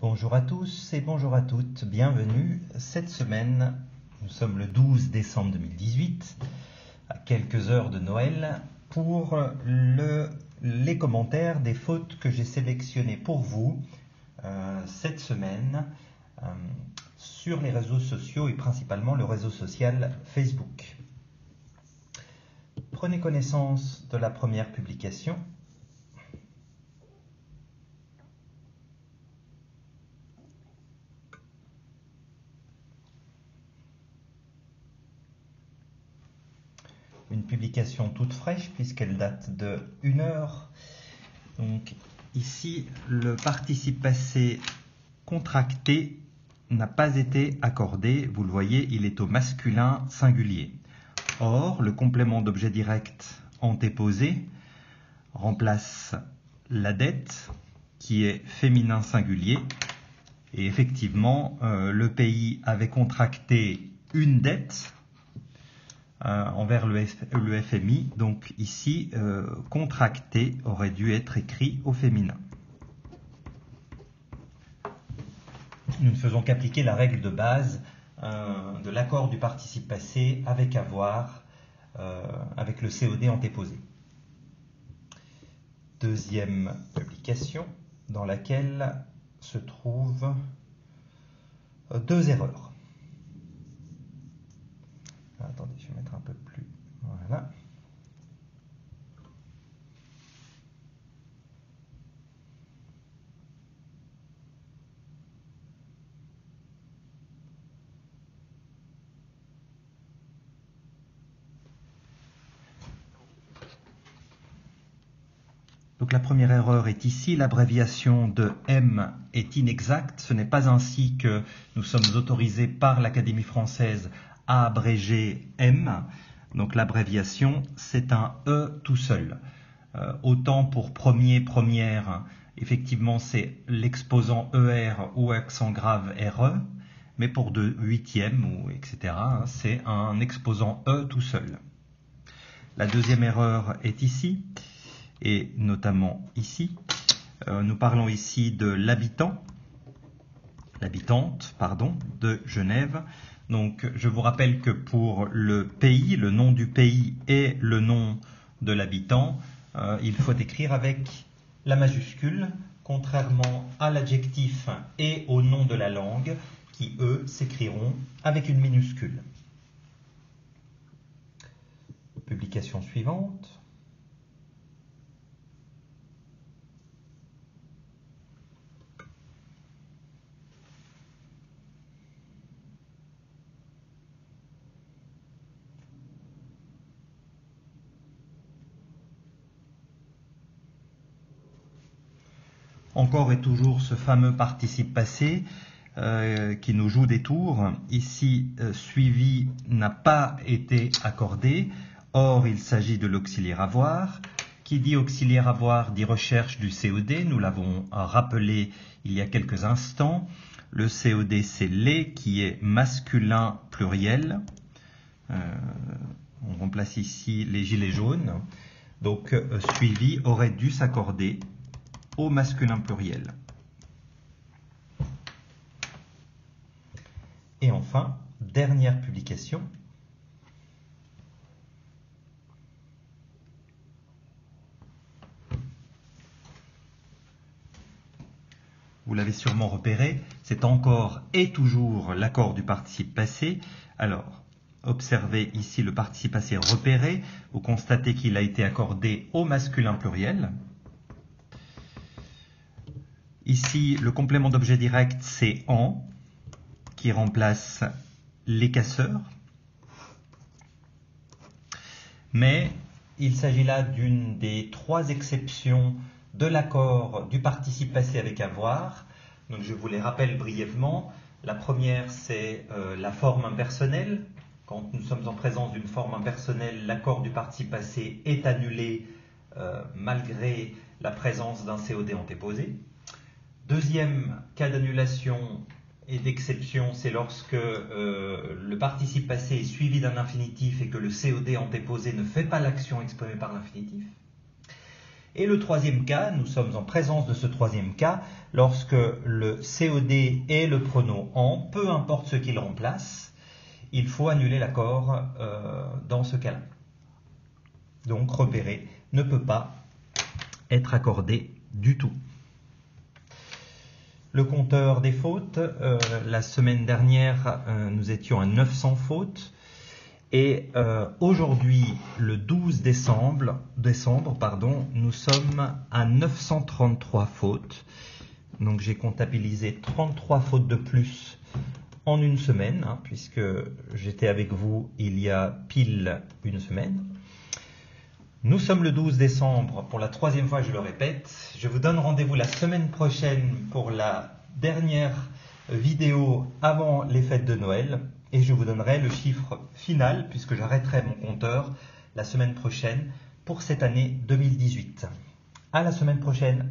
Bonjour à tous et bonjour à toutes, bienvenue. Cette semaine, nous sommes le 12 décembre 2018, à quelques heures de Noël, pour les commentaires des fautes que j'ai sélectionnées pour vous cette semaine sur les réseaux sociaux et principalement le réseau social Facebook. Prenez connaissance de la première publication. Une publication toute fraîche puisqu'elle date de 1 heure. Donc ici, le participe passé contracté n'a pas été accordé. Vous le voyez, il est au masculin singulier. Or, le complément d'objet direct antéposé remplace la dette qui est féminin singulier. Et effectivement, le pays avait contracté une dette envers le FMI. Donc ici, contracté aurait dû être écrit au féminin. Nous ne faisons qu'appliquer la règle de base de l'accord du participe passé avec avoir, avec le COD antéposé. Deuxième publication dans laquelle se trouvent deux erreurs. Attendez, je vais mettre un peu plus. Voilà. Donc la première erreur est ici, l'abréviation de M est inexacte. Ce n'est pas ainsi que nous sommes autorisés par l'Académie française à abréger M. Donc l'abréviation, c'est un E tout seul. Autant pour premier, première, effectivement c'est l'exposant ER ou accent grave RE, mais pour de huitième, ou etc., c'est un exposant E tout seul. La deuxième erreur est ici, et notamment ici. Nous parlons ici de l'habitante, de Genève. Donc je vous rappelle que pour le pays, le nom du pays et le nom de l'habitant, il faut écrire avec la majuscule, contrairement à l'adjectif et au nom de la langue, qui eux s'écriront avec une minuscule. Publication suivante. Encore et toujours ce fameux participe passé qui nous joue des tours. Ici, suivi n'a pas été accordé. Or, il s'agit de l'auxiliaire avoir. Qui dit auxiliaire avoir dit recherche du COD. Nous l'avons rappelé il y a quelques instants. Le COD, c'est les qui est masculin pluriel. On remplace ici les gilets jaunes. Donc, suivi aurait dû s'accorder au masculin pluriel. Et enfin, dernière publication. Vous l'avez sûrement repéré, c'est encore et toujours l'accord du participe passé. Alors, observez ici le participe passé repéré. Vous constatez qu'il a été accordé au masculin pluriel. Ici, le complément d'objet direct, c'est en, qui remplace les casseurs. Mais il s'agit là d'une des trois exceptions de l'accord du participe passé avec avoir. Donc je vous les rappelle brièvement. La première, c'est la forme impersonnelle. Quand nous sommes en présence d'une forme impersonnelle, l'accord du participe passé est annulé malgré la présence d'un COD antéposé. Deuxième cas d'annulation et d'exception, c'est lorsque le participe passé est suivi d'un infinitif et que le COD antéposé ne fait pas l'action exprimée par l'infinitif. Et le troisième cas, nous sommes en présence de ce troisième cas, lorsque le COD et le pronom en, peu importe ce qu'il remplace, il faut annuler l'accord dans ce cas-là. Donc repérer ne peut pas être accordé du tout. Le compteur des fautes, la semaine dernière, nous étions à 900 fautes. Et aujourd'hui, le 12 décembre, nous sommes à 933 fautes. Donc j'ai comptabilisé 33 fautes de plus en une semaine, puisque j'étais avec vous il y a pile une semaine. Nous sommes le 12 décembre, pour la troisième fois je le répète. Je vous donne rendez-vous la semaine prochaine pour la dernière vidéo avant les fêtes de Noël. Et je vous donnerai le chiffre final, puisque j'arrêterai mon compteur la semaine prochaine pour cette année 2018. À la semaine prochaine.